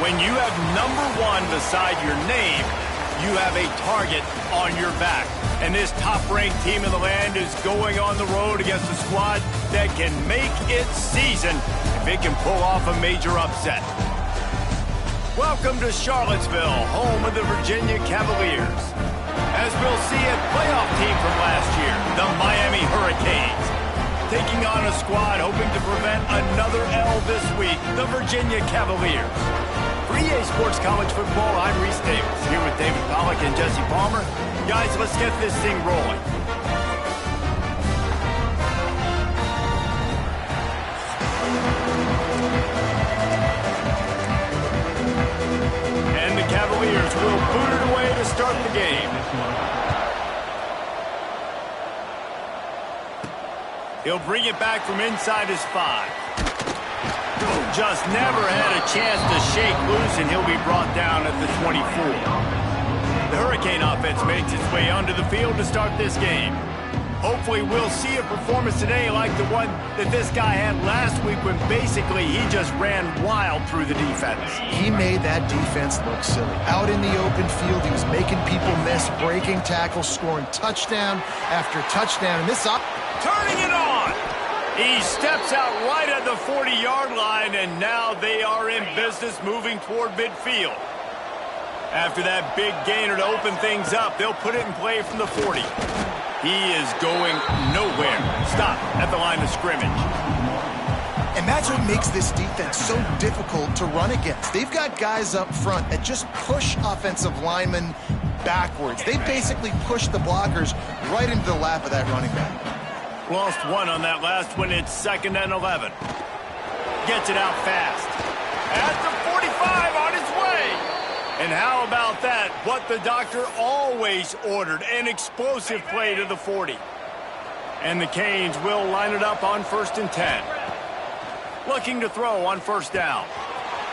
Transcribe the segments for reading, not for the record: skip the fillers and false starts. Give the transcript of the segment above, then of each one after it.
When you have #1 beside your name, you have a target on your back. And this top-ranked team in the land is going on the road against a squad that can make its season if it can pull off a major upset. Welcome to Charlottesville, home of the Virginia Cavaliers. As we'll see, a playoff team from last year, the Miami Hurricanes, taking on a squad hoping to prevent another L this week, the Virginia Cavaliers. For EA Sports College Football, I'm Reese Davis, here with David Pollack and Jesse Palmer. Guys, let's get this thing rolling. And the Cavaliers will boot it away to start the game. He'll bring it back from inside his 5. Just never had a chance to shake loose, and he'll be brought down at the 24. The Hurricane offense makes its way onto the field to start this game. Hopefully we'll see a performance today like the one that this guy had last week when basically he just ran wild through the defense. He made that defense look silly. Out in the open field, he was making people miss, breaking tackles, scoring touchdown after touchdown. And this turning it on! He steps out right at the 40-yard line, and now they are in business moving toward midfield. After that big gainer to open things up, they'll put it in play from the 40. He is going nowhere. Stop at the line of scrimmage. And that's what makes this defense so difficult to run against. They've got guys up front that just push offensive linemen backwards. They basically push the blockers right into the lap of that running back. Lost one on that last one. It's 2nd and 11. Gets it out fast. At the 45, on his way. And how about that? What the doctor always ordered, an explosive play to the 40. And the Canes will line it up on 1st and 10. Looking to throw on 1st down.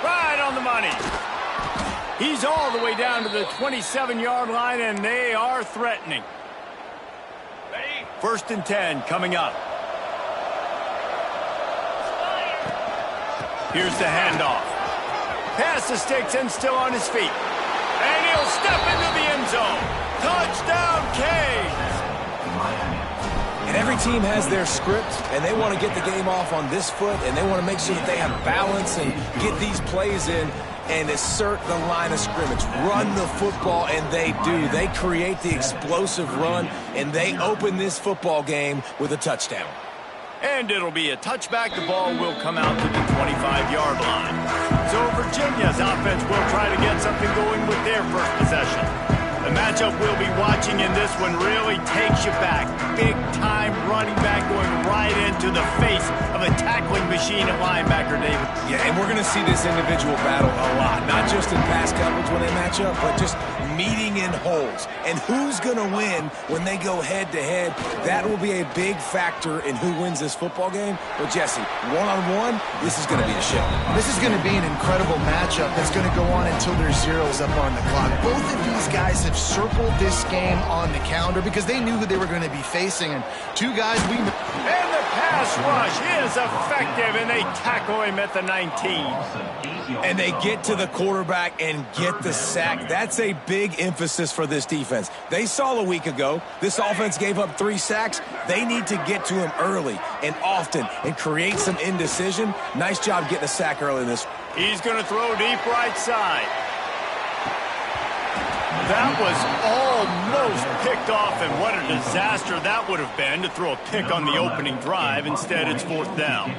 Right on the money. He's all the way down to the 27-yard line, and they are threatening. 1st and 10 coming up. Here's the handoff. Pass the sticks and still on his feet. And he'll step into the end zone. Touchdown, Canes! And every team has their script, and they want to get the game off on this foot, and they want to make sure that they have balance and get these plays in and assert the line of scrimmage. Run the football, and they do. They create the explosive run, and they open this football game with a touchdown. And it'll be a touchback. The ball will come out to the 25-yard line. So Virginia's offense will try to get something going with their first possession. The matchup we'll be watching in this one really takes you back. Big-time running back going right into the face of a tackling machine at linebacker, David. Yeah, and we're going to see this individual battle a lot. Not just in pass coverage when they match up, but just meeting in holes. And who's going to win when they go head-to-head? That will be a big factor in who wins this football game. But, Jesse, one-on-one, this is going to be a show. This is going to be an incredible matchup that's going to go on until there's zeros up on the clock. Both of these guys have circled this game on the calendar because they knew who they were going to be facing. And two guys we... And the pass rush is effective, and they tackle him at the 19. And they get to the quarterback and get the sack. That's a big emphasis for this defense. They saw a week ago, this offense gave up 3 sacks. They need to get to him early and often and create some indecision. Nice job getting a sack early in this. He's going to throw deep right side. That was almost picked off, and what a disaster that would have been to throw a pick on the opening drive. Instead, it's 4th down.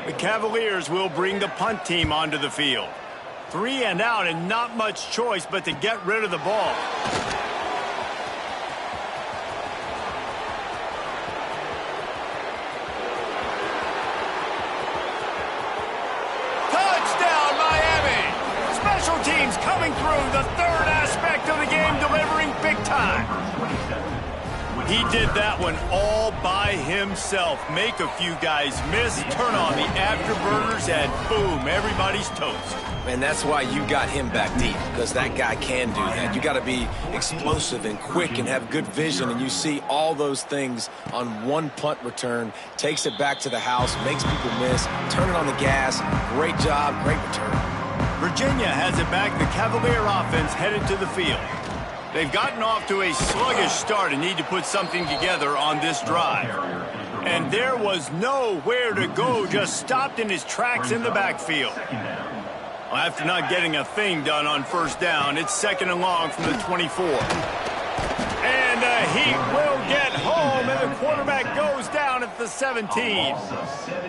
The Cavaliers will bring the punt team onto the field. 3 and out, and not much choice but to get rid of the ball. Touchdown, Miami! Special teams coming through, the third aspect of the game, delivering big time. He did that one all by himself. Make a few guys miss, turn on the afterburners, and boom, everybody's toast. And that's why you got him back deep, because that guy can do that. You got to be explosive and quick and have good vision, and you see all those things on one punt return. Takes it back to the house, makes people miss, turn it on the gas. Great job, great return. Virginia has it back. The Cavalier offense headed to the field. They've gotten off to a sluggish start and need to put something together on this drive. And there was nowhere to go, just stopped in his tracks in the backfield. Well, after not getting a thing done on first down, it's 2nd and long from the 24. And he will get home, and the quarterback goes down at the 17.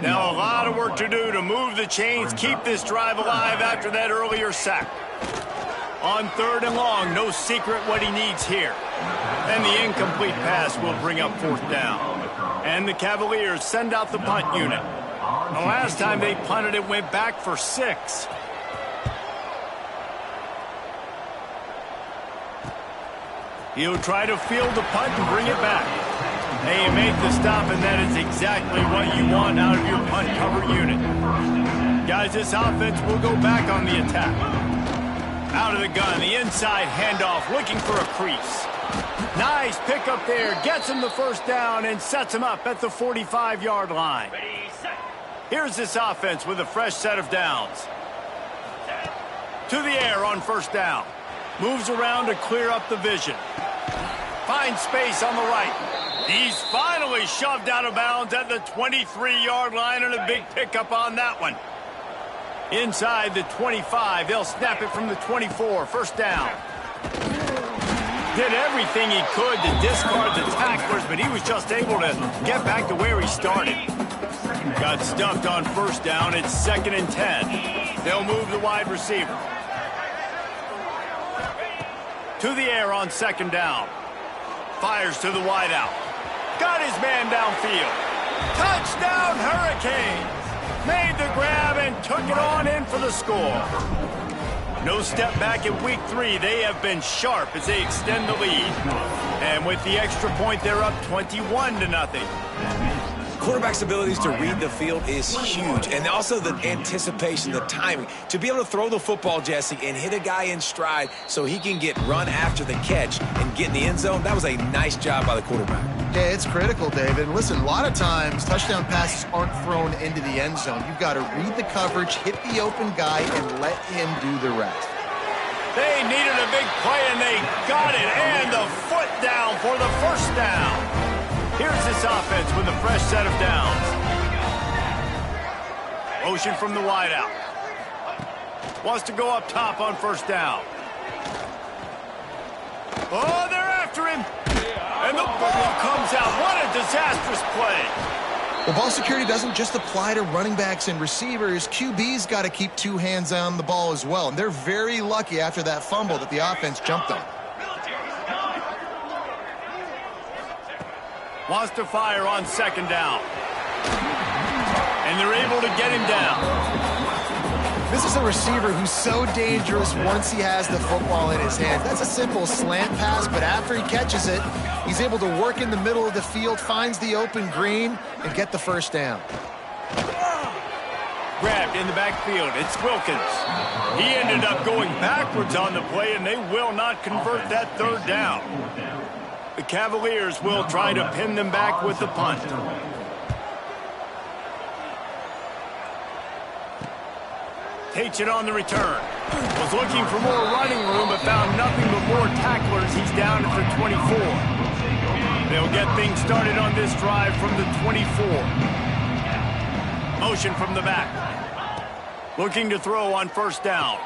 Now a lot of work to do to move the chains, keep this drive alive after that earlier sack. On 3rd and long, no secret what he needs here. And the incomplete pass will bring up 4th down. And the Cavaliers send out the punt unit. The last time they punted, it went back for 6. He'll try to field the punt and bring it back. They make the stop, and that is exactly what you want out of your punt cover unit. Guys, this offense will go back on the attack. Out of the gun, the inside handoff, looking for a crease. Nice pickup there, gets him the first down and sets him up at the 45-yard line. Here's this offense with a fresh set of downs. To the air on first down. Moves around to clear up the vision. Finds space on the right. He's finally shoved out of bounds at the 23-yard line, and a big pickup on that one. Inside the 25, they'll snap it from the 24, first down. Did everything he could to discard the tacklers, but he was just able to get back to where he started. Got stuffed on first down, it's 2nd and 10. They'll move the wide receiver. To the air on 2nd down. Fires to the wideout. Got his man downfield. Touchdown Hurricanes! Made the grab and took it on in for the score. No step back in week 3. They have been sharp as they extend the lead. And with the extra point, they're up 21-0. Quarterback's abilities to read the field is huge, and also the anticipation, the timing. To be able to throw the football, Jesse, and hit a guy in stride so he can get run after the catch and get in the end zone, that was a nice job by the quarterback. Yeah, it's critical, David. And listen, a lot of times touchdown passes aren't thrown into the end zone. You've got to read the coverage, hit the open guy, and let him do the rest. They needed a big play, and they got it, and the foot down for the first down. Here's this offense with a fresh set of downs. Motion from the wideout. Wants to go up top on first down. Oh, they're after him. And the ball comes out. What a disastrous play. Well, ball security doesn't just apply to running backs and receivers. QB's got to keep 2 hands on the ball as well. And they're very lucky after that fumble that the offense jumped on. Wants to fire on 2nd down. And they're able to get him down. This is a receiver who's so dangerous once he has the football in his hands. That's a simple slant pass, but after he catches it, he's able to work in the middle of the field, finds the open green, and get the first down. Grabbed in the backfield. It's Wilkins. He ended up going backwards on the play, and they will not convert that 3rd down. The Cavaliers will try to pin them back with the punt. Takes it on the return. Was looking for more running room, but found nothing but more tacklers. He's down at the 24. They'll get things started on this drive from the 24. Motion from the back. Looking to throw on first down.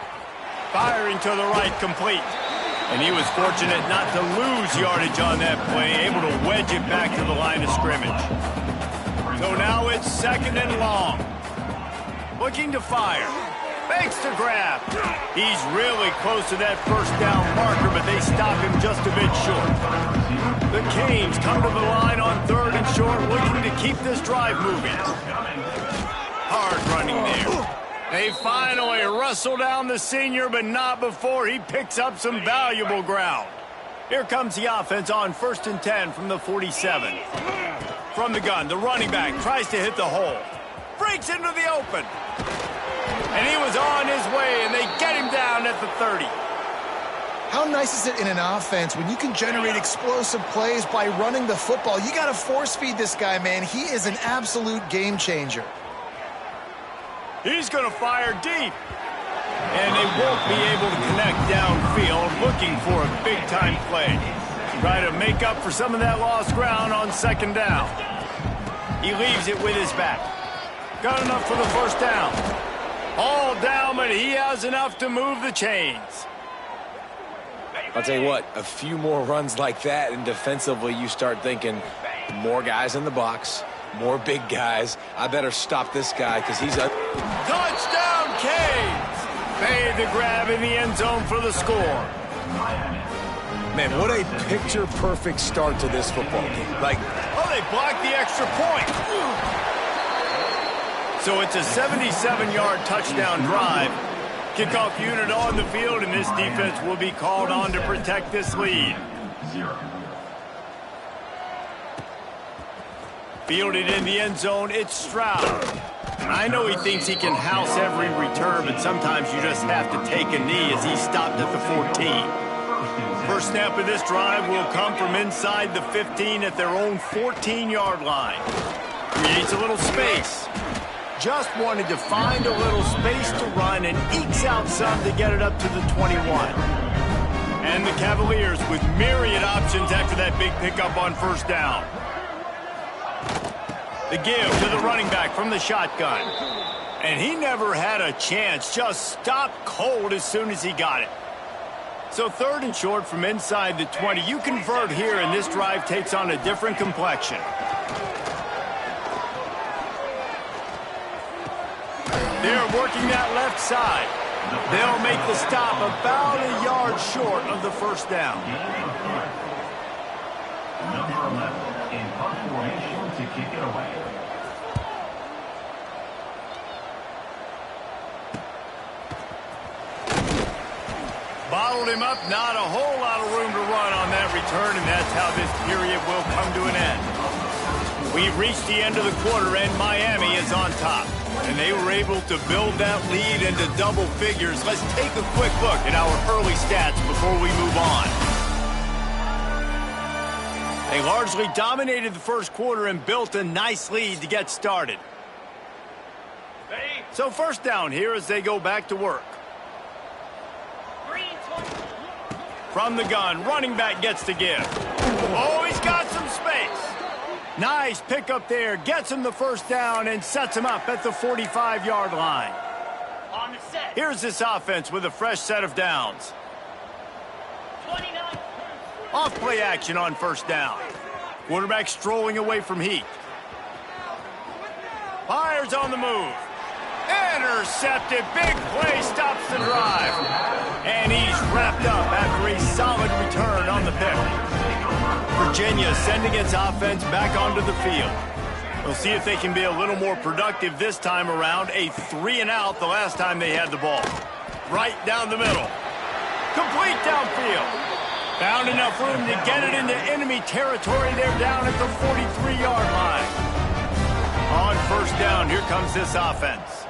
Firing to the right, complete. And he was fortunate not to lose yardage on that play, able to wedge it back to the line of scrimmage. So now it's 2nd and long. Looking to fire. Fakes to grab. He's really close to that first down marker, but they stop him just a bit short. The Canes come to the line on 3rd and short, looking to keep this drive moving. Hard running there. They finally wrestle down the senior, but not before he picks up some valuable ground. Here comes the offense on 1st and 10 from the 47. From the gun, the running back tries to hit the hole. Breaks into the open. And he was on his way, and they get him down at the 30. How nice is it in an offense when you can generate explosive plays by running the football? You got to force feed this guy, man. He is an absolute game changer. He's going to fire deep. And they won't be able to connect downfield, looking for a big-time play. Try to make up for some of that lost ground on second down. He leaves it with his back. Got enough for the first down. All down, but he has enough to move the chains. I'll tell you what, a few more runs like that, and defensively you start thinking, more guys in the box, more big guys. I better stop this guy because he's a... Touchdown, Canes! Made the grab in the end zone for the score. Man, what a picture-perfect start to this football game. Like, oh, they blocked the extra point. So it's a 77-yard touchdown drive. Kickoff unit on the field, and this defense will be called on to protect this lead. Fielded in the end zone, it's Stroud. I know he thinks he can house every return, but sometimes you just have to take a knee as he stopped at the 14. First snap of this drive will come from inside the 15 at their own 14-yard line. Creates a little space. Just wanted to find a little space to run and ekes out some to get it up to the 21. And the Cavaliers with myriad options after that big pickup on first down. The give to the running back from the shotgun. And he never had a chance, just stopped cold as soon as he got it. So third and short from inside the 20. You convert here, and this drive takes on a different complexion. They're working that left side. They'll make the stop about a yard short of the first down. Number 11 in punt formation to kick it away. Bottled him up, not a whole lot of room to run on that return, and that's how this period will come to an end. We've reached the end of the quarter, and Miami is on top. And they were able to build that lead into double figures. Let's take a quick look at our early stats before we move on. They largely dominated the first quarter and built a nice lead to get started. So first down here as they go back to work. From the gun, running back gets the give. Oh, he's got some space. Nice pickup there. Gets him the first down and sets him up at the 45-yard line. On the set. Here's this offense with a fresh set of downs. 29. Off play action on first down. Quarterback strolling away from Heat. Fires on the move. Intercepted. Big play stops the drive. And he's wrapped up after a solid return on the pick. Virginia sending its offense back onto the field. We'll see if they can be a little more productive this time around. A 3-and-out the last time they had the ball. Right down the middle. Complete downfield. Found enough room to get it into enemy territory. They're down at the 43-yard line. On first down, here comes this offense.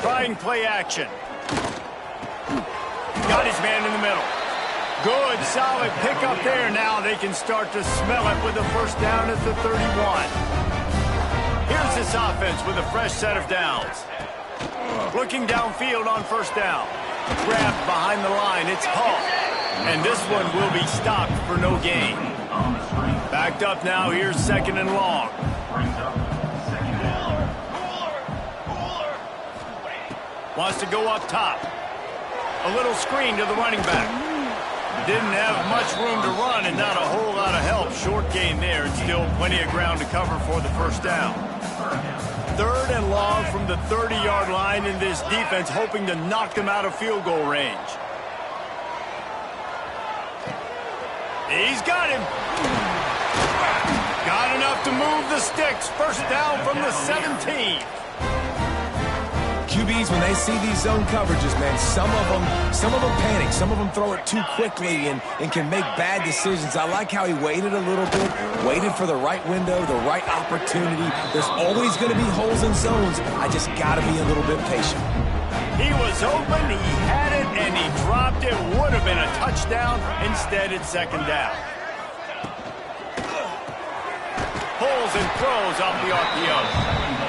Trying play action. Got his man in the middle. Good, solid pickup there. Now they can start to smell it with a first down at the 31. Here's this offense with a fresh set of downs. Looking downfield on first down. Grabbed behind the line. It's caught. And this one will be stopped for no gain. Backed up now. Here's second and long. Wants to go up top. A little screen to the running back. Didn't have much room to run and not a whole lot of help. Short gain there, and still plenty of ground to cover for the first down. Third and long from the 30-yard line, in this defense hoping to knock them out of field goal range. He's got him. Got enough to move the sticks. First down from the 17. QBs, when they see these zone coverages, man, some of them panic. Some of them throw it too quickly and can make bad decisions. I like how he waited a little bit, waited for the right window, the right opportunity. There's always going to be holes in zones. I just got to be a little bit patient. He was open, he had it, and he dropped it. Would have been a touchdown. Instead, it's second down. Pulls and throws off the RPO.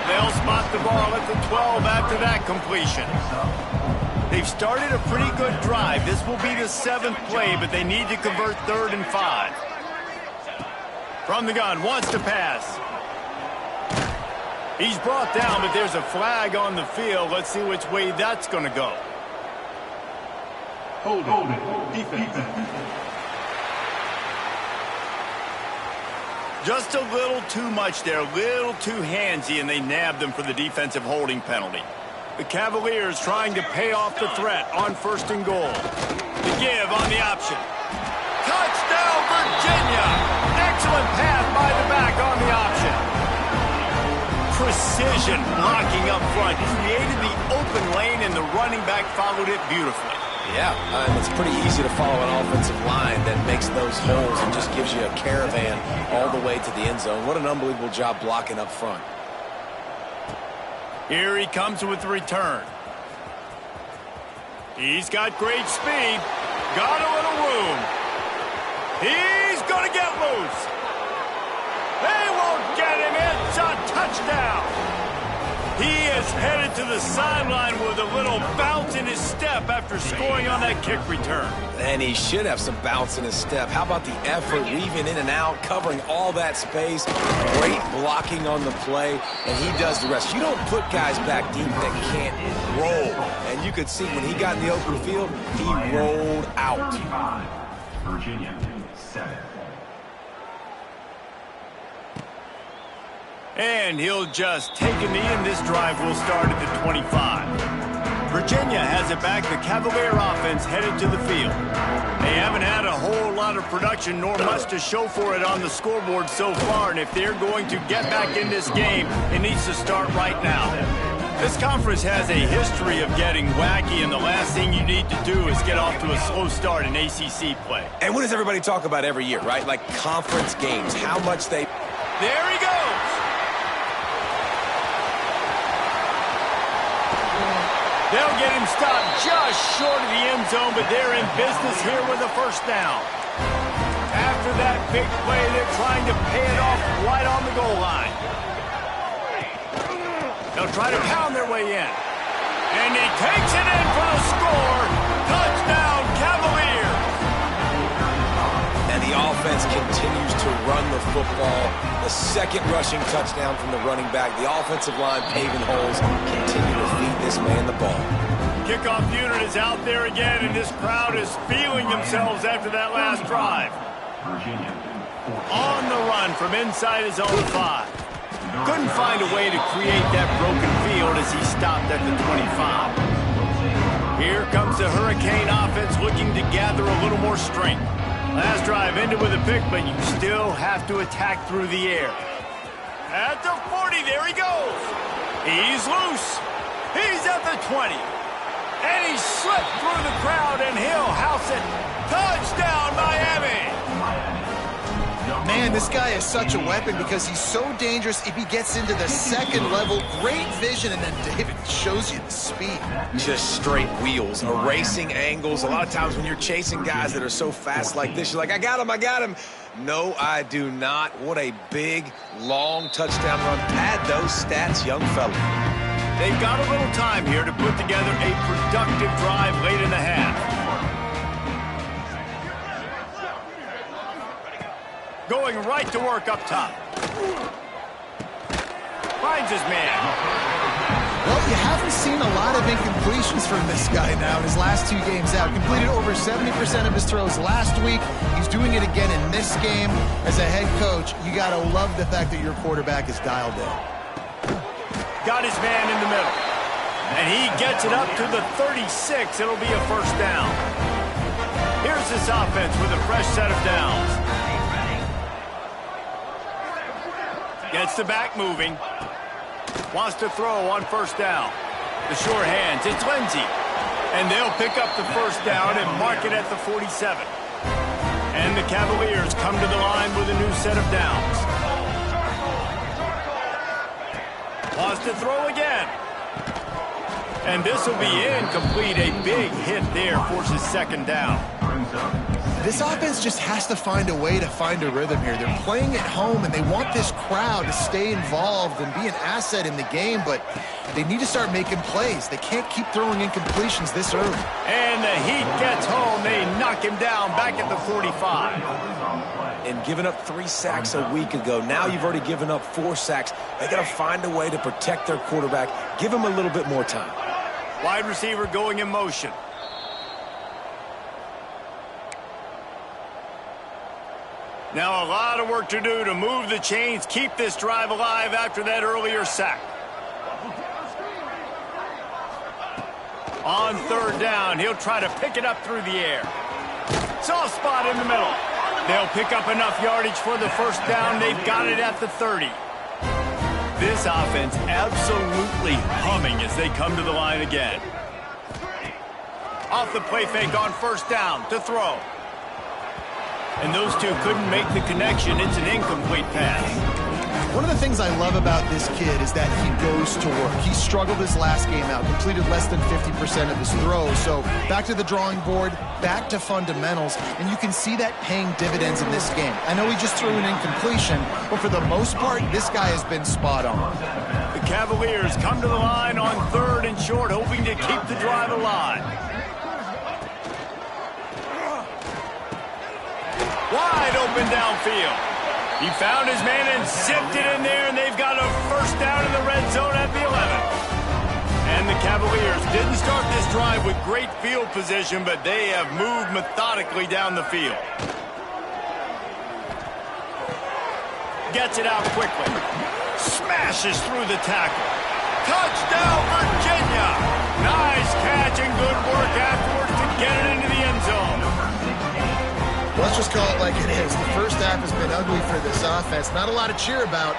They'll spot the ball at the 12 after that completion. They've started a pretty good drive. This will be the 7th play, but they need to convert 3rd and 5. From the gun, wants to pass. He's brought down, but there's a flag on the field. Let's see which way that's going to go. Hold it. Defense. Just a little too much there, a little too handsy, and they nabbed them for the defensive holding penalty. The Cavaliers trying to pay off the threat on 1st and goal. The give on the option. Touchdown, Virginia! Excellent pass by the back on the option. Precision blocking up front. Created the open lane, and the running back followed it beautifully. Yeah, it's pretty easy to follow an offensive line that makes those holes and just gives you a caravan all the way to the end zone. What an unbelievable job blocking up front. Here he comes with the return. He's got great speed. Got a little room. He's going to get loose. They won't get him. It's a touchdown. He is headed to the sideline with a little bounce in his step after scoring on that kick return. And he should have some bounce in his step. How about the effort, weaving in and out, covering all that space, great blocking on the play, and he does the rest. You don't put guys back deep that can't roll. And you could see when he got in the open field, he rolled out. Virginia, 7. And he'll just take a knee, and this drive will start at the 25. Virginia has it back. The Cavalier offense headed to the field. They haven't had a whole lot of production, nor much to show for it on the scoreboard so far, and if they're going to get back in this game, it needs to start right now. This conference has a history of getting wacky, and the last thing you need to do is get off to a slow start in ACC play. And what does everybody talk about every year, right? Like conference games, how much they... There he goes! They'll get him stopped just short of the end zone, but they're in business here with a 1st down. After that big play, they're trying to pay it off right on the goal line. They'll try to pound their way in. And he takes it in for the score. Touchdown, Cavaliers! And the offense continues to run the football. The 2nd rushing touchdown from the running back. The offensive line paving holes. Continue to feed this man the ball. Kickoff unit is out there again, and this crowd is feeling themselves after that last drive. Virginia, 4. On the run from inside his own 5. Couldn't find a way to create that broken field as he stopped at the 25. Here comes the Hurricane offense looking to gather a little more strength. Last drive ended with a pick, but you still have to attack through the air. At the 40, there he goes. He's loose. He's at the 20. And he slipped through the crowd, and he'll house it. Touchdown, Miami! Man, this guy is such a weapon because he's so dangerous if he gets into the 2nd level. Great vision, and then David shows you the speed. Just straight wheels, erasing angles. A lot of times when you're chasing guys that are so fast like this, you're like, I got him. No, I do not. What a big, long touchdown run. Pad those stats, young fella. They've got a little time here to put together a productive drive late in the half. Going right to work up top. Finds his man. Well, you haven't seen a lot of incompletions from this guy now in his last 2 games out. Completed over 70% of his throws last week. He's doing it again in this game. As a head coach, you got to love the fact that your quarterback is dialed in. Got his man in the middle. And he gets it up to the 36. It'll be a 1st down. Here's this offense with a fresh set of downs. Gets the back moving. Wants to throw on 1st down. The short hands. It's Lindsey. And they'll pick up the 1st down and mark it at the 47. And the Cavaliers come to the line with a new set of downs. Wants to throw again. And this will be incomplete. A big hit there forces 2nd down. This offense just has to find a way to find a rhythm here. They're playing at home, and they want this crowd to stay involved and be an asset in the game, but they need to start making plays. They can't keep throwing incompletions this early. And the Heat gets home. They knock him down back at the 45. And giving up 3 sacks a week ago, now you've already given up 4 sacks. They got to find a way to protect their quarterback. Give him a little bit more time. Wide receiver going in motion. Now a lot of work to do to move the chains, keep this drive alive after that earlier sack. On third down, he'll try to pick it up through the air. Soft spot in the middle. They'll pick up enough yardage for the first down. They've got it at the 30. This offense absolutely humming as they come to the line again. Off the play fake on first down to throw. And those two couldn't make the connection. It's an incomplete pass. One of the things I love about this kid is that he goes to work. He struggled his last game out, completed less than 50% of his throws. So back to the drawing board, back to fundamentals, and you can see that paying dividends in this game. I know he just threw an incompletion, but for the most part, this guy has been spot on. The Cavaliers come to the line on third and short, hoping to keep the drive alive. Wide open downfield. He found his man and zipped it in there, and they've got a first down in the red zone at the 11. And the Cavaliers didn't start this drive with great field position, but they have moved methodically down the field. Gets it out quickly. Smashes through the tackle. Touchdown, Virginia! Nice catch and good work afterwards to get it into the end zone. Let's just call it like it is. The first half has been ugly for this offense. Not a lot to cheer about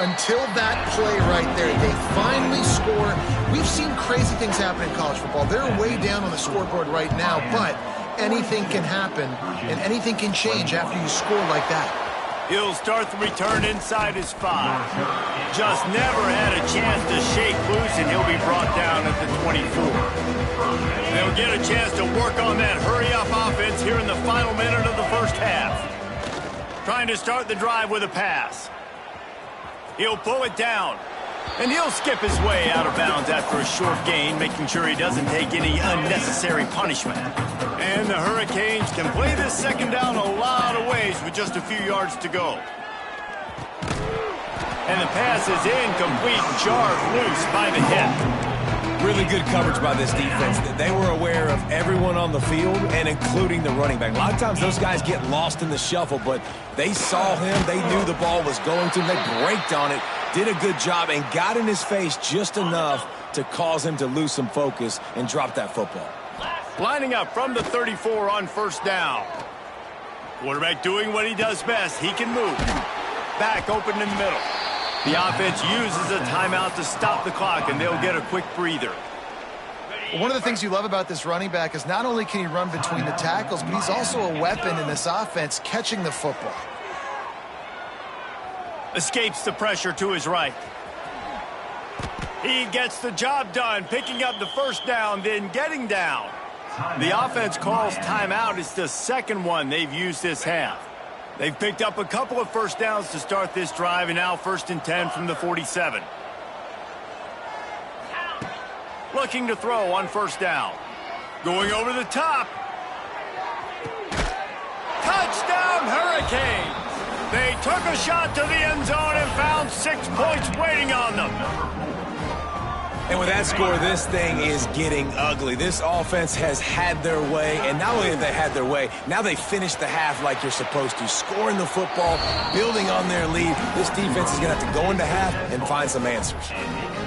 until that play right there. They finally score. We've seen crazy things happen in college football. They're way down on the scoreboard right now, but anything can happen, and anything can change after you score like that. He'll start the return inside his 5. Just never had a chance to shake loose, and he'll be brought down at the 24. They'll get a chance to work on that hurry-up offense here in the final minute of the first half. Trying to start the drive with a pass. He'll pull it down, and he'll skip his way out of bounds after a short gain, making sure he doesn't take any unnecessary punishment. And the Hurricanes can play this second down a lot of ways with just a few yards to go. And the pass is incomplete, jarred loose by the hip. Really good coverage by this defense. They were aware of everyone on the field, and including the running back. A lot of times those guys get lost in the shuffle, but they saw him. They knew the ball was going to him. They braked on it, did a good job, and got in his face just enough to cause him to lose some focus and drop that football. Lining up from the 34 on first down. Quarterback doing what he does best. He can move. Back open in the middle. The offense uses a timeout to stop the clock, and they'll get a quick breather. One of the things you love about this running back is not only can he run between the tackles, but he's also a weapon in this offense catching the football. Escapes the pressure to his right. He gets the job done, picking up the first down, then getting down. The offense calls timeout. It's the second one they've used this half. They've picked up a couple of first downs to start this drive, and now 1st and 10 from the 47. Looking to throw on first down. Going over the top. Touchdown, Hurricanes! They took a shot to the end zone and found 6 points waiting on them. And with that score, this thing is getting ugly. This offense has had their way, and not only have they had their way, now they finished the half like you're supposed to, scoring the football, building on their lead. This defense is going to have to go into half and find some answers.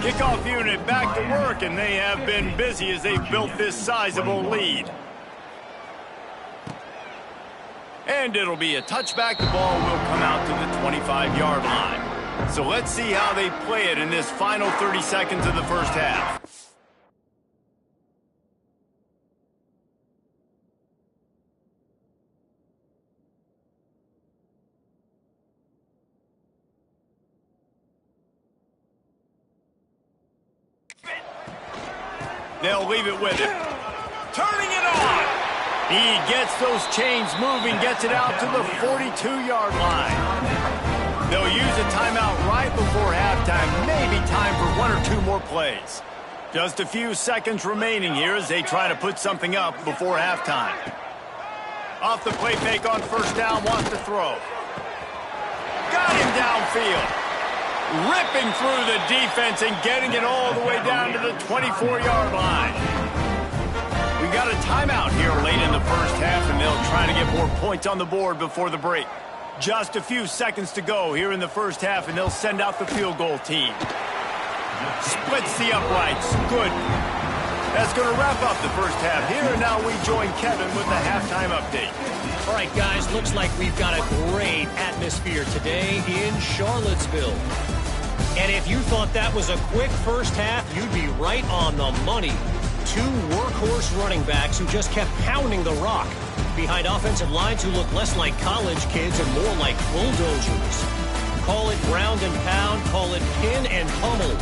Kickoff unit back to work, and they have been busy as they've built this sizable lead. And it'll be a touchback. The ball will come out to the 25-yard line. So let's see how they play it in this final 30 seconds of the first half. They'll leave it with him. Turning it on. He gets those chains moving, gets it out to the 42-yard line. They'll use a timeout right before halftime, maybe time for one or two more plays. Just a few seconds remaining here as they try to put something up before halftime. Off the play fake on first down, wants to throw. Got him downfield. Ripping through the defense and getting it all the way down to the 24-yard line. We got a timeout here late in the first half, and they'll try to get more points on the board before the break. Just a few seconds to go here in the first half, and they'll send out the field goal team. Splits the uprights. Good. That's going to wrap up the first half here, and now we join Kevin with the halftime update. All right, guys, looks like we've got a great atmosphere today in Charlottesville. And if you thought that was a quick first half, you'd be right on the money. Two workhorse running backs who just kept pounding the rock behind offensive lines who look less like college kids and more like bulldozers. Call it ground and pound, call it pin and pummel.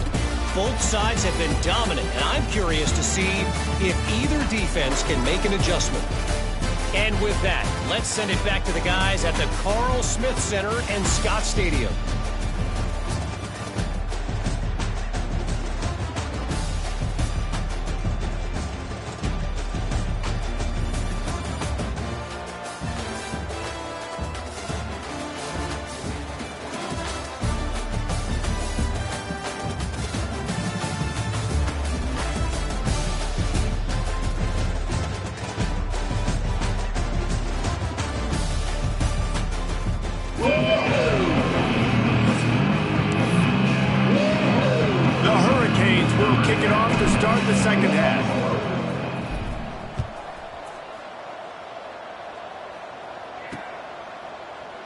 Both sides have been dominant, and I'm curious to see if either defense can make an adjustment. And with that, let's send it back to the guys at the Carl Smith Center and Scott Stadium.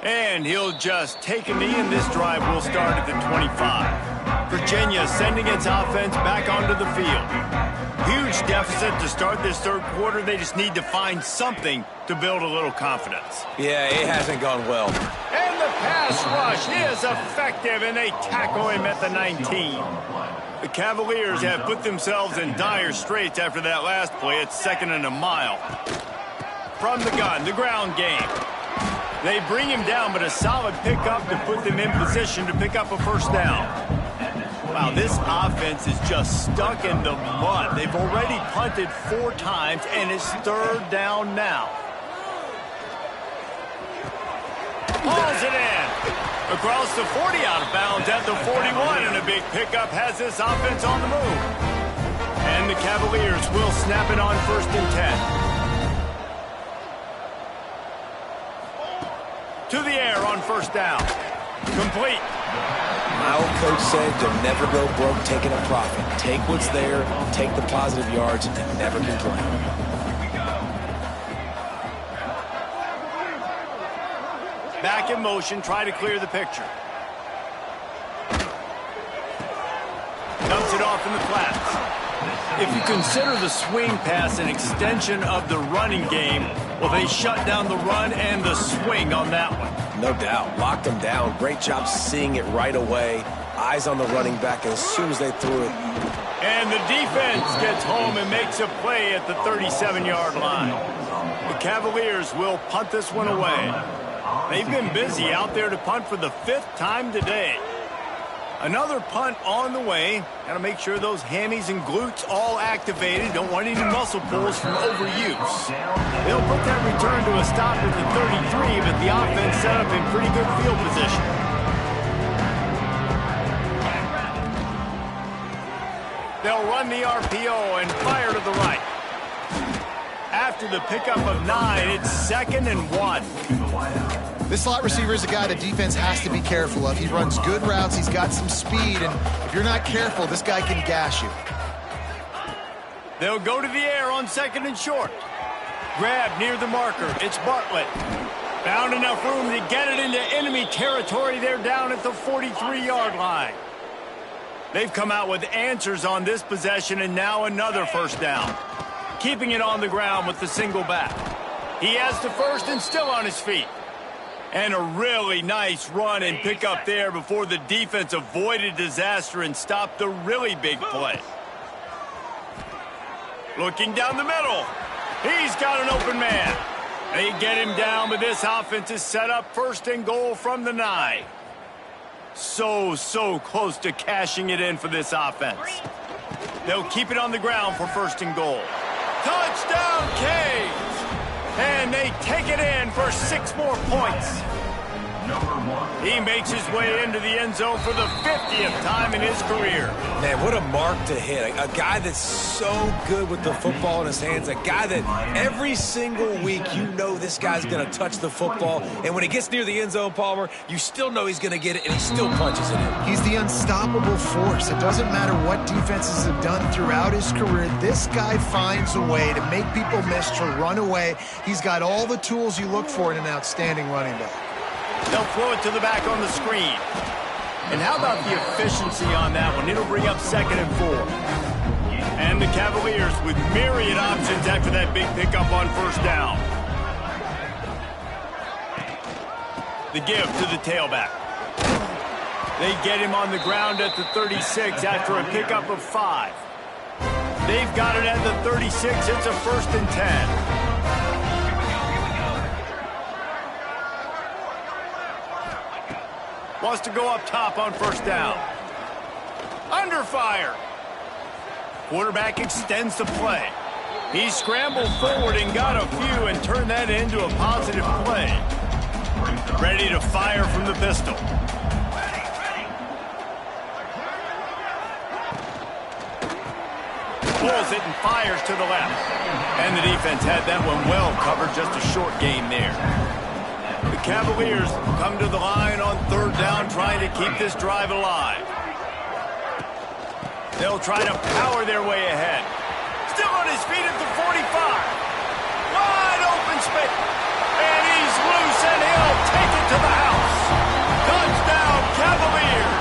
And he'll just take a knee, and this drive will start at the 25. Virginia sending its offense back onto the field. Huge deficit to start this third quarter. They just need to find something to build a little confidence. Yeah, it hasn't gone well. And the pass rush is effective, and they tackle him at the 19. The Cavaliers have put themselves in dire straits after that last play. It's 2nd and a mile. From the gun, the ground game. They bring him down, but a solid pickup to put them in position to pick up a first down. Wow, this offense is just stuck in the mud. They've already punted 4 times, and it's 3rd down now. Hauls it in. Across the 40, out of bounds at the 41, and a big pickup has this offense on the move. And the Cavaliers will snap it on 1st and 10. To the air on first down. Complete. My old coach said to never go broke taking a profit. Take what's there, take the positive yards, and never complain. Back in motion, try to clear the picture. Dumps it off in the flats. If you consider the swing pass an extension of the running game, well, they shut down the run and the swing on that one. No doubt. Locked them down. Great job seeing it right away. Eyes on the running back as soon as they threw it. And the defense gets home and makes a play at the 37-yard line. The Cavaliers will punt this one away. They've been busy out there to punt for the 5th time today. Another punt on the way. Got to make sure those hammies and glutes all activated. Don't want any muscle pulls from overuse. They'll put that return to a stop at the 33, but the offense set up in pretty good field position. They'll run the RPO and fire to the right. After the pickup of 9, it's 2nd and 1. This slot receiver is a guy the defense has to be careful of. He runs good routes. He's got some speed, and if you're not careful, this guy can gash you. They'll go to the air on 2nd and short. Grab near the marker. It's Bartlett. Found enough room to get it into enemy territory. They're down at the 43-yard line. They've come out with answers on this possession, and now another first down. Keeping it on the ground with the single back. He has the first and still on his feet. And a really nice run and pick up there before the defense avoided disaster and stopped the really big play. Looking down the middle. He's got an open man. They get him down, but this offense is set up 1st and goal from the 9. So close to cashing it in for this offense. They'll keep it on the ground for 1st and goal. Touchdown, Canes! And they take it in for 6 more points. He makes his way into the end zone for the 50th time in his career. Man, what a mark to hit. A guy that's so good with the football in his hands. A guy that every single week you know this guy's going to touch the football. And when he gets near the end zone, Palmer, you still know he's going to get it, and he still punches it in. He's the unstoppable force. It doesn't matter what defenses have done throughout his career. This guy finds a way to make people miss, to run away. He's got all the tools you look for in an outstanding running back. They'll throw it to the back on the screen. And how about the efficiency on that one? It'll bring up 2nd and 4. And the Cavaliers with myriad options after that big pickup on 1st down. The give to the tailback. They get him on the ground at the 36 after a pickup of 5. They've got it at the 36. It's a 1st and 10. Wants to go up top on 1st down. Under fire. Quarterback extends the play. He scrambled forward and got a few and turned that into a positive play. Ready to fire from the pistol. Pulls it and fires to the left. And the defense had that one well covered, just a short gain there. The Cavaliers come to the line on 3rd down, trying to keep this drive alive. They'll try to power their way ahead. Still on his feet at the 45. Wide open space. And he's loose, and he'll take it to the house. Touchdown, Cavaliers.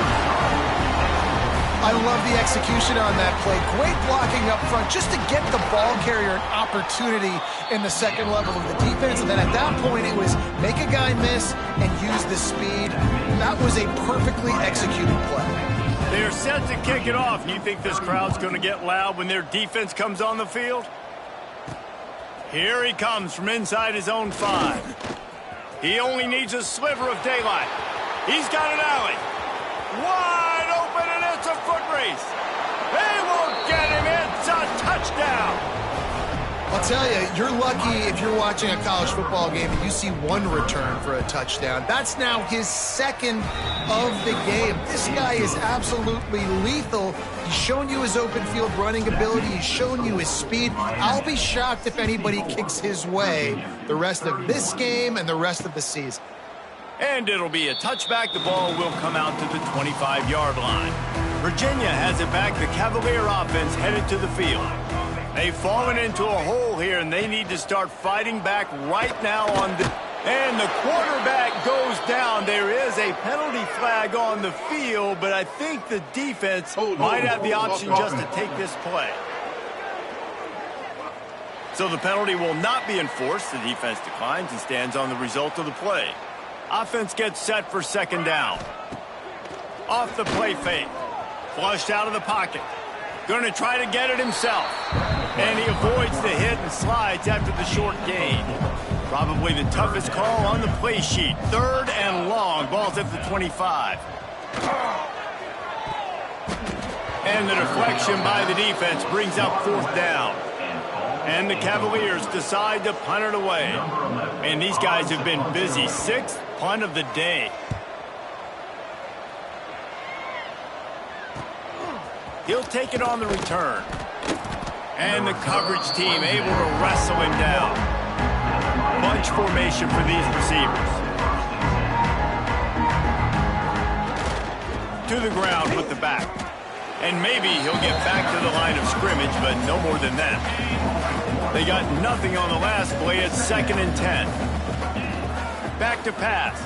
I love the execution on that play. Great blocking up front just to get the ball carrier an opportunity in the 2nd level of the defense. And then at that point, it was make a guy miss and use the speed. That was a perfectly executed play. They're set to kick it off. You think this crowd's going to get loud when their defense comes on the field? Here he comes from inside his own 5. He only needs a sliver of daylight. He's got an alley. Wide open, and it's a foot race. They will get him. It's a touchdown. I'll tell you, you're lucky if you're watching a college football game and you see one return for a touchdown. That's now his 2nd of the game. This guy is absolutely lethal. He's shown you his open field running ability. He's shown you his speed. I'll be shocked if anybody kicks his way the rest of this game and the rest of the season. And it'll be a touchback. The ball will come out to the 25-yard line. Virginia has it back. The Cavalier offense headed to the field. They've fallen into a hole here, and they need to start fighting back right now on the... And the quarterback goes down. There is a penalty flag on the field, but I think the defense might have the option just to take this play. So the penalty will not be enforced. The defense declines and stands on the result of the play. Offense gets set for 2nd down. Off the play fake. Flushed out of the pocket. Going to try to get it himself. And he avoids the hit and slides after the short gain. Probably the toughest call on the play sheet. 3rd and long. Ball's at the 25. And the deflection by the defense brings up 4th down. And the Cavaliers decide to punt it away. And these guys have been busy. 6th punt of the day. He'll take it on the return. And the coverage team able to wrestle him down. Bunch formation for these receivers. To the ground with the back. And maybe he'll get back to the line of scrimmage, but no more than that. They got nothing on the last play. It's 2nd and 10. Back to pass.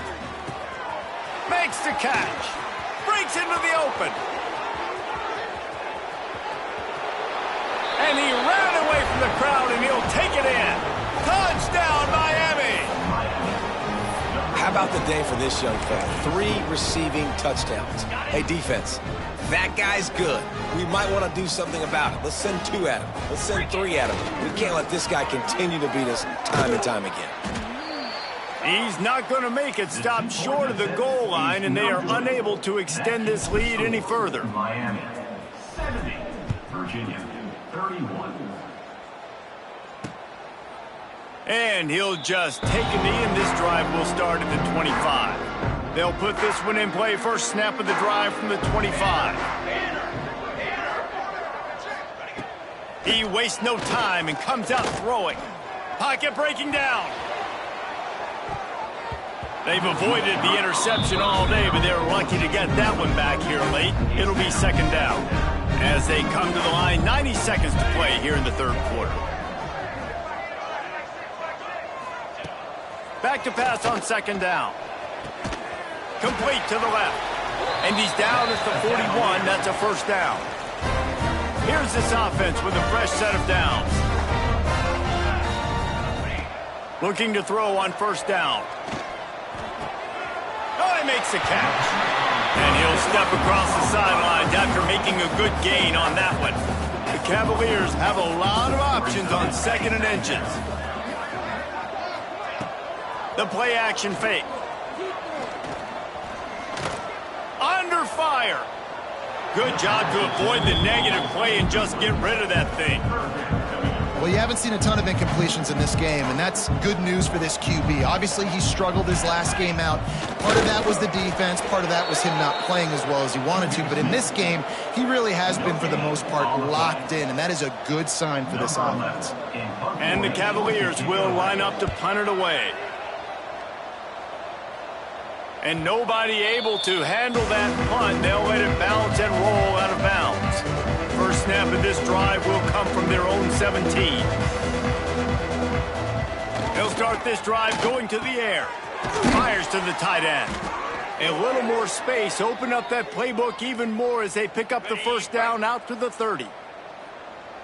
Makes the catch. Breaks into the open. And he ran away from the crowd, and he'll take it in. Touchdown, Miami! How about the day for this young fella? 3 receiving touchdowns. Hey, defense, That guy's good. We might want to do something about it. Let's send 2 at him. Let's send 3 at him. We can't let this guy continue to beat us time and time again. He's not going to make it. Stop short of the goal line, and they are unable to extend this lead any further. Miami, 70. Virginia, 31. And he'll just take a knee, and this drive will start at the 25. They'll put this one in play. First snap of the drive from the 25. He wastes no time and comes out throwing. Pocket breaking down. They've avoided the interception all day, but they're lucky to get that one back here late. It'll be second down. As they come to the line, 90 seconds to play here in the third quarter. Back to pass on second down. Complete to the left. And he's down at the 41. That's a first down. Here's this offense with a fresh set of downs. Looking to throw on first down. Oh, he makes the catch. And he'll step across the sidelines after making a good gain on that one. The Cavaliers have a lot of options on second and inches. The play action fake. Under fire. Good job to avoid the negative play and just get rid of that thing. Well, you haven't seen a ton of incompletions in this game, and that's good news for this QB. Obviously, he struggled his last game out. Part of that was the defense. Part of that was him not playing as well as he wanted to. But in this game, he really has been, for the most part, locked in, and that is a good sign for this offense. And the Cavaliers will line up to punt it away. And nobody able to handle that punt. They'll let it bounce and roll out of bounds. First snap of this drive will come from their own 17. They'll start this drive going to the air. Fires to the tight end. A little more space. Open up that playbook even more as they pick up the first down out to the 30.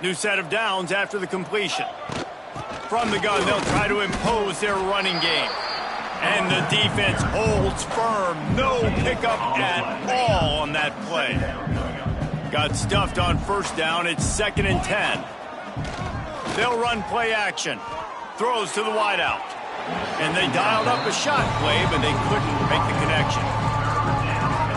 New set of downs after the completion. From the gun, they'll try to impose their running game. And the defense holds firm. No pickup at all on that play. Got stuffed on first down. It's 2nd and 10. They'll run play action. Throws to the wideout. And they dialed up a shot play, but they couldn't make the connection.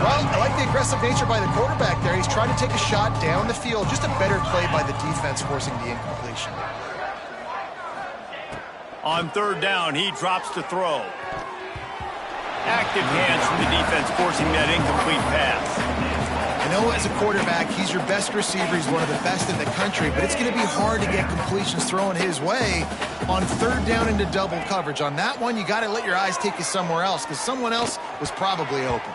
Well, I like the aggressive nature by the quarterback there. He's trying to take a shot down the field. Just a better play by the defense forcing the incompletion. On third down, he drops to throw. Active hands from the defense forcing that incomplete pass. I know as a quarterback, he's your best receiver. He's one of the best in the country, but it's going to be hard to get completions thrown his way on third down into double coverage. On that one, you got to let your eyes take you somewhere else because someone else was probably open.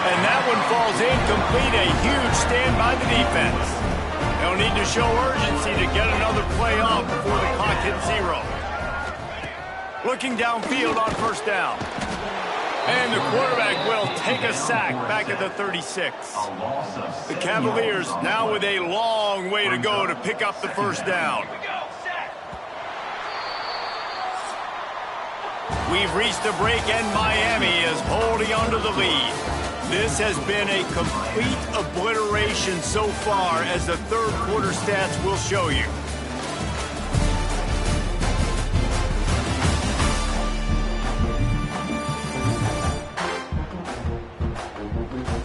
And that one falls incomplete. A huge stand by the defense. They'll need to show urgency to get another play off before the clock hits 0. Looking downfield on first down. And the quarterback will take a sack back at the 36. The Cavaliers now with a long way to go to pick up the first down. We've reached a break and Miami is holding on to the lead. This has been a complete obliteration so far, as the third quarter stats will show you.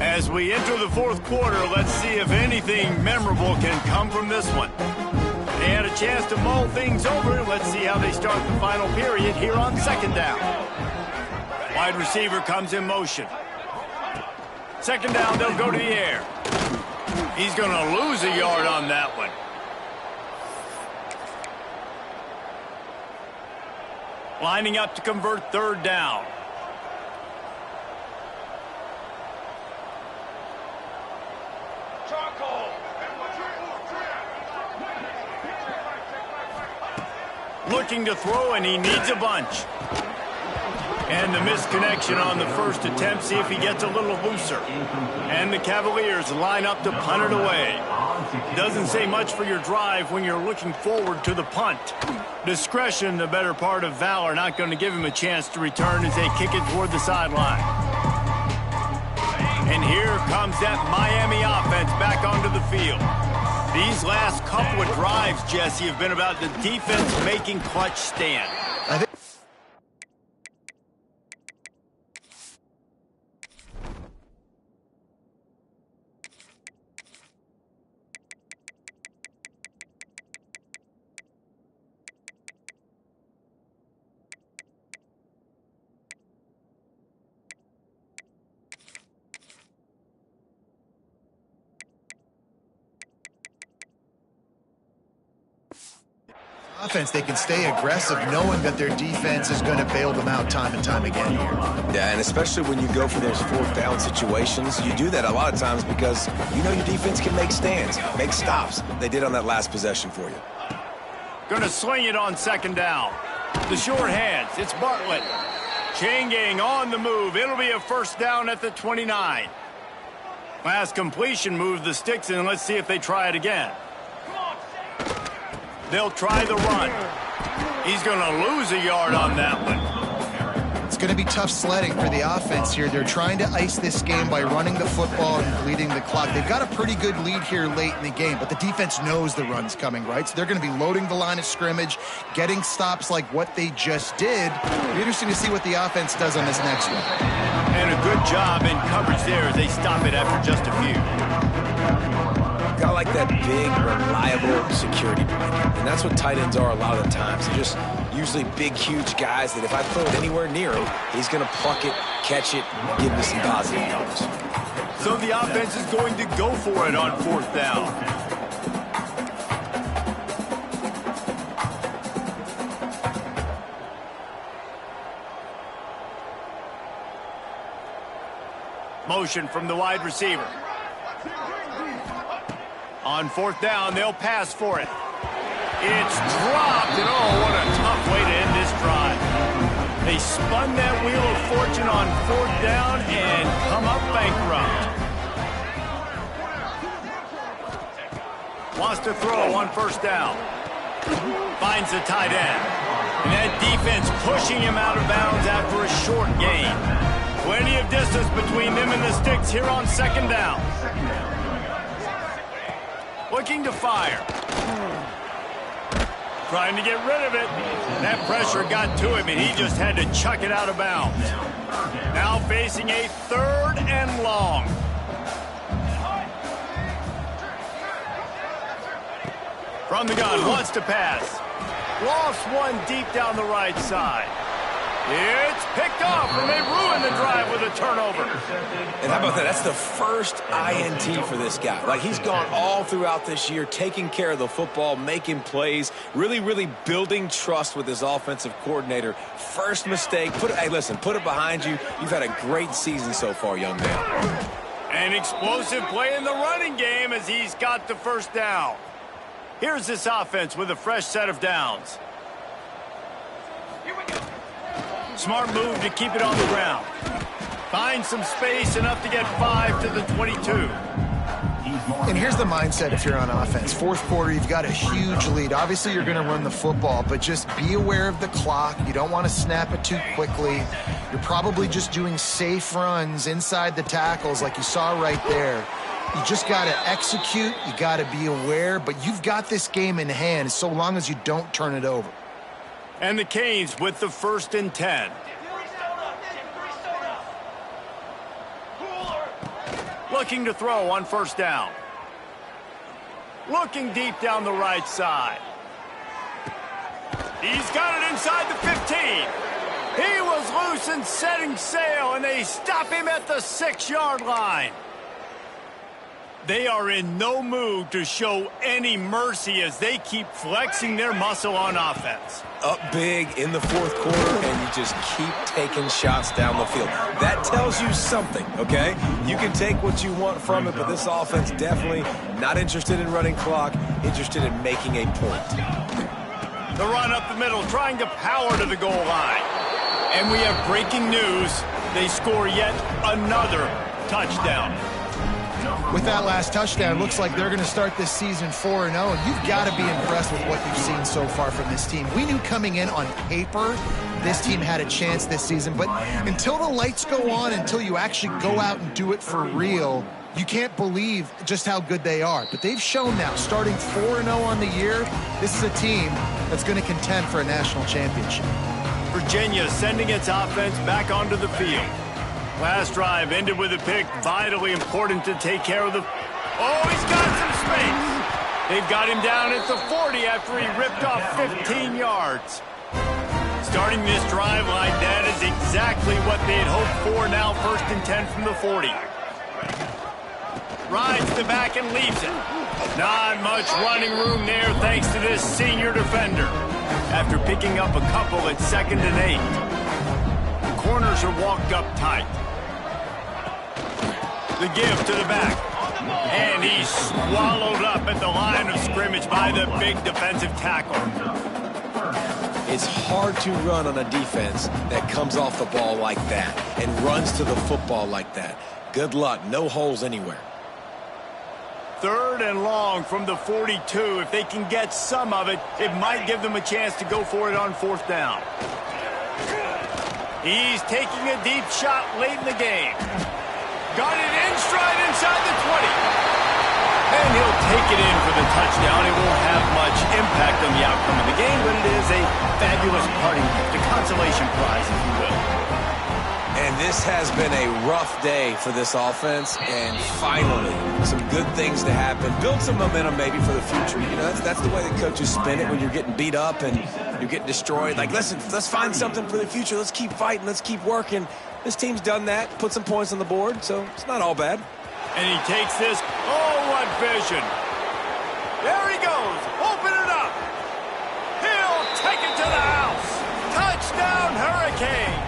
As we enter the fourth quarter, let's see if anything memorable can come from this one. They had a chance to mull things over. Let's see how they start the final period here on second down. Wide receiver comes in motion. Second down, they'll go to the air. He's going to lose a yard on that one. Lining up to convert third down. Looking to throw, and he needs a bunch. And the misconnection on the first attempt. See if he gets a little looser. And the Cavaliers line up to punt it away. Doesn't say much for your drive when you're looking forward to the punt. Discretion, the better part of valor. Not going to give him a chance to return as they kick it toward the sideline. And here comes that Miami offense back onto the field. These last couple of drives, Jesse, have been about the defense making clutch stand. Offense, they can stay aggressive knowing that their defense is going to bail them out time and time again here. Yeah, and especially when you go for those fourth down situations, you do that a lot of times because you know your defense can make stands, make stops. They did on that last possession for you. Going to sling it on second down. The short hands, it's Bartlett. Chain gang on the move. It'll be a first down at the 29. Last completion moved the sticks in. Let's see if they try it again. They'll try the run. He's going to lose a yard on that one. It's going to be tough sledding for the offense here. They're trying to ice this game by running the football and bleeding the clock. They've got a pretty good lead here late in the game, but the defense knows the run's coming, right? So they're going to be loading the line of scrimmage, getting stops like what they just did. It'll be interesting to see what the offense does on this next one. And a good job in coverage there as they stop it after just a few. Got like that big, reliable security blanket. And that's what tight ends are a lot of the times. They're just usually big, huge guys that if I throw it anywhere near him, he's going to pluck it, catch it, and give me some positive yards. So the offense is going to go for it on fourth down. Motion from the wide receiver. On fourth down, they'll pass for it. It's dropped, and oh, what a tough way to end this drive. They spun that wheel of fortune on fourth down and come up bankrupt. Wants to throw on first down. Finds the tight end. And that defense pushing him out of bounds after a short gain. Plenty of distance between them and the sticks here on second down. Looking to fire. Trying to get rid of it. That pressure got to him, and he just had to chuck it out of bounds. Now facing a third and long. From the gun, wants to pass. Lost one deep down the right side. It's picked off, and they ruin the drive with a turnover. And how about that? That's the first INT for this guy. Like, he's gone all throughout this year, taking care of the football, making plays, really building trust with his offensive coordinator. First mistake. Hey, listen, put it behind you. You've had a great season so far, young man. An explosive play in the running game as he's got the first down. Here's this offense with a fresh set of downs. Smart move to keep it on the ground. Find some space enough to get 5 to the 22. And here's the mindset if you're on offense. Fourth quarter, you've got a huge lead. Obviously, you're going to run the football, but just be aware of the clock. You don't want to snap it too quickly. You're probably just doing safe runs inside the tackles like you saw right there. You just got to execute. You got to be aware, but you've got this game in hand so long as you don't turn it over. And the Canes with the 1st and 10. Looking to throw on first down. Looking deep down the right side. He's got it inside the 15. He was loose and setting sail, and they stop him at the 6-yard line. They are in no mood to show any mercy as they keep flexing their muscle on offense. Up big in the fourth quarter, and you just keep taking shots down the field. That tells you something, okay? You can take what you want from it, but this offense definitely not interested in running clock, interested in making a point. The run up the middle, trying to power to the goal line. And we have breaking news. They score yet another touchdown. with that last touchdown, looks like they're going to start this season 4-0. And you've got to be impressed with what you've seen so far from this team. We knew coming in on paper this team had a chance this season, but until the lights go on, until you actually go out and do it for real, you can't believe just how good they are. But they've shown now, starting 4-0 on the year, this is a team that's going to contend for a national championship. Virginia sending its offense back onto the field. Last drive ended with a pick. Vitally important to take care of the... Oh, he's got some space. They've got him down at the 40 after he ripped off 15 yards. Starting this drive like that is exactly what they had hoped for. Now 1st and 10 from the 40. Rides the back and leaves it. Not much running room there thanks to this senior defender. After picking up a couple at 2nd and 8. The corners are walked up tight. The give to the back. And he's swallowed up at the line of scrimmage by the big defensive tackle. It's hard to run on a defense that comes off the ball like that and runs to the football like that. Good luck. No holes anywhere. 3rd and long from the 42. If they can get some of it, it might give them a chance to go for it on 4th down. He's taking a deep shot late in the game. Got it in stride inside the 20. And he'll take it in for the touchdown. It won't have much impact on the outcome of the game, but it is a fabulous parting gift, a consolation prize, if you will. And this has been a rough day for this offense, and finally, some good things to happen. Build some momentum maybe for the future. You know, that's the way the coaches spin it when you're getting beat up and you're getting destroyed. Like, listen, let's find something for the future. Let's keep fighting. Let's keep working. This team's done that, put some points on the board, so it's not all bad. And he takes this. Oh, what vision. There he goes. Open it up. He'll take it to the house. Touchdown, Hurricanes.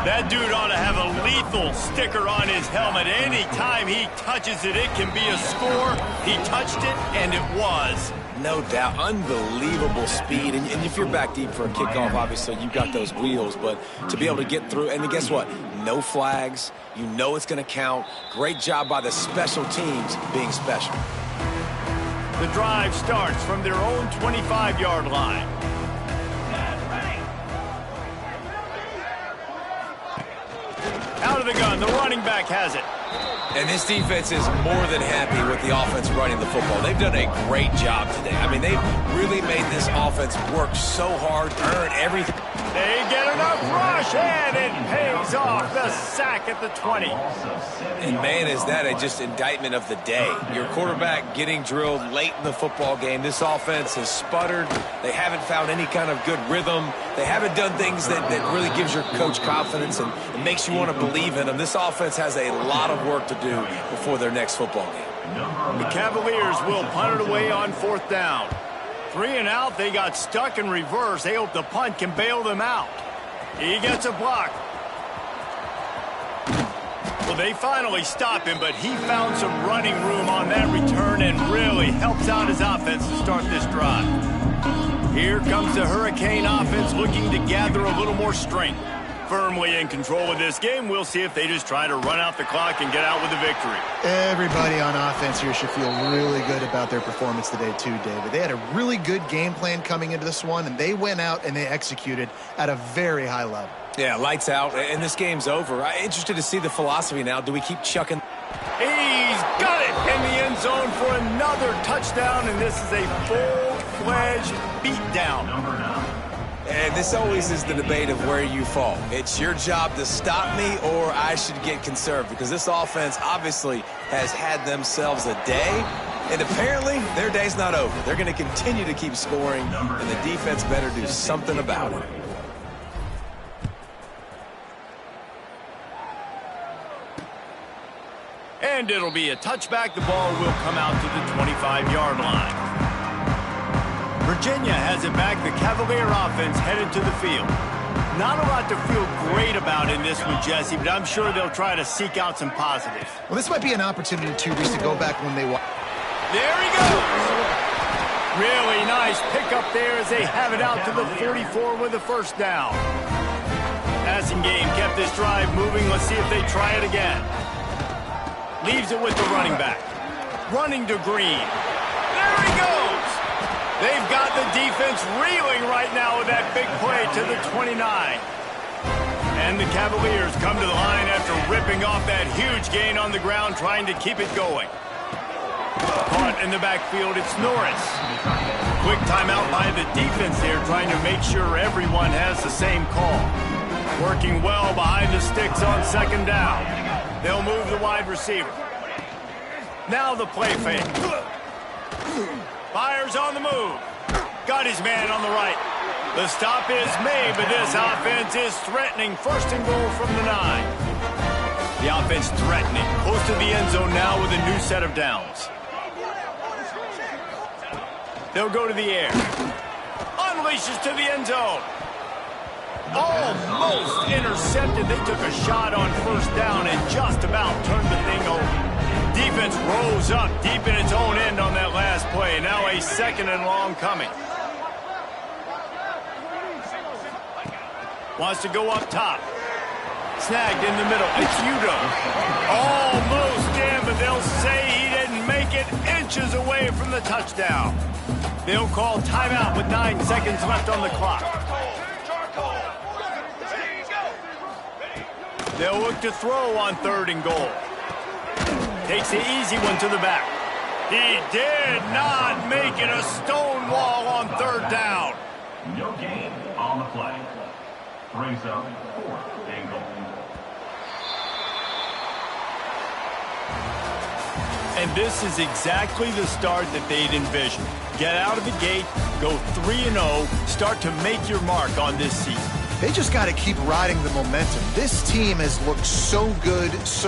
That dude ought to have a lethal sticker on his helmet. Any time he touches it, it can be a score. He touched it, and it was. No doubt. Unbelievable speed. And if you're back deep for a kickoff, obviously you've got those wheels. But to be able to get through, and guess what? No flags. You know it's going to count. Great job by the special teams being special. The drive starts from their own 25-yard line. Out of the gun, the running back has it. And this defense is more than happy with the offense running the football. They've done a great job today. I mean, they've really made this offense work so hard, earn everything. They get enough rush, and it pays off. The sack at the 20. And, man, is that just indictment of the day. Your quarterback getting drilled late in the football game. This offense has sputtered. They haven't found any kind of good rhythm. They haven't done things that really gives your coach confidence and makes you want to believe in them. This offense has a lot of work to do before their next football game. The Cavaliers will punt it away on 4th down. 3 and out, they got stuck in reverse. They hope the punt can bail them out. He gets a block. Well, they finally stop him, but he found some running room on that return and really helps out his offense to start this drive. Here comes the Hurricane offense looking to gather a little more strength. Firmly in control of this game. We'll see if they just try to run out the clock and get out with a victory. Everybody on offense here should feel really good about their performance today too, David. They had a really good game plan coming into this one, and they went out and they executed at a very high level. Yeah, lights out, and this game's over. I'm interested to see the philosophy now. Do we keep chucking? He's got it in the end zone for another touchdown, and this is a full-fledged beatdown. And this always is the debate of where you fall. It's your job to stop me, or I should get conserved, because this offense obviously has had themselves a day, and apparently their day's not over. They're going to continue to keep scoring, and the defense better do something about it. And it'll be a touchback. The ball will come out to the 25-yard line. Virginia has it back. The Cavalier offense headed to the field. Not a lot to feel great about in this one, Jesse, but I'm sure they'll try to seek out some positives. Well, this might be an opportunity, too, Reese, to go back when they watch. There he goes. Really nice pickup there as they have it out to the 44 with a 1st down. Passing game kept this drive moving. Let's see if they try it again. leaves it with the running back. Running to Green. There he goes. They've got the defense reeling right now with that big play to the 29. And the Cavaliers come to the line after ripping off that huge gain on the ground, trying to keep it going. Caught in the backfield, it's Norris. Quick timeout by the defense here, trying to make sure everyone has the same call. Working well behind the sticks on second down. They'll move the wide receiver. Now the play fake. Fires on the move. Got his man on the right. The stop is made, but this offense is threatening. First and goal from the 9. The offense threatening. Close to the end zone now with a new set of downs. They'll go to the air. Unleashes to the end zone. Almost intercepted. They took a shot on first down and just about turned the thing over. Defense rose up deep in its own end on that last play. Now a second and long coming. Wants to go up top. Snagged in the middle. It's Udo. Almost in, but they'll say he didn't make it, inches away from the touchdown. They'll call timeout with 9 seconds left on the clock. They'll look to throw on 3rd and goal. Takes the easy one to the back. He did not make it. A stone wall on 3rd down. No gain on the play. Brings up 4th and goal. And this is exactly the start that they'd envisioned. Get out of the gate, go 3-0, start to make your mark on this season. They just got to keep riding the momentum. This team has looked so good, so